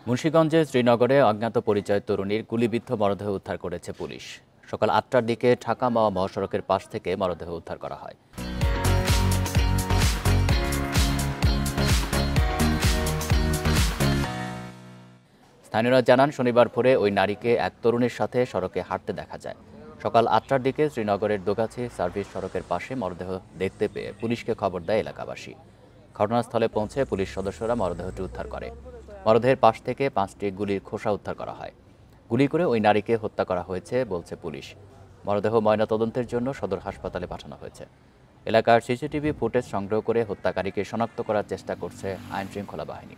মুন্সিগঞ্জের শ্রীনগরে অজ্ঞাত পরিচয় তরুণীর গুলিবিদ্ধ মরদেহ উদ্ধার করেছে পুলিশ। সকাল ৮টার দিকে ঢাকা মাওয়া মহাসড়কের পাশ থেকে মরদেহ উদ্ধার করা হয়। স্থানীয়রা জানান, শনিবার ভোরে ওই নারীকে এক তরুণীর সাথে সড়কে হাঁটতে দেখা যায়। সকাল ৮টার দিকে শ্রীনগরের দোগাছি সার্ভিস সড়কের পাশে মরদেহ দেখতে পেয়ে পুলিশকে খবর দেয় এলাকাবাসী। ঘটনাস্থলে পৌঁছে পুলিশ সদস্যরা মরদেহটি উদ্ধার করে। মরদেহের পাশ থেকে ৫টি গুলির খোসা উদ্ধার করা হয়। গুলি করে ওই নারীকে হত্যা করা হয়েছে বলছে পুলিশ। মরদেহ ময়নাতদন্তের জন্য সদর হাসপাতালে পাঠানো হয়েছে। এলাকার সিসিটিভি ফুটেজ সংগ্রহ করে হত্যাকারীকে শনাক্ত করার চেষ্টা করছে আইনশৃঙ্খলা বাহিনী।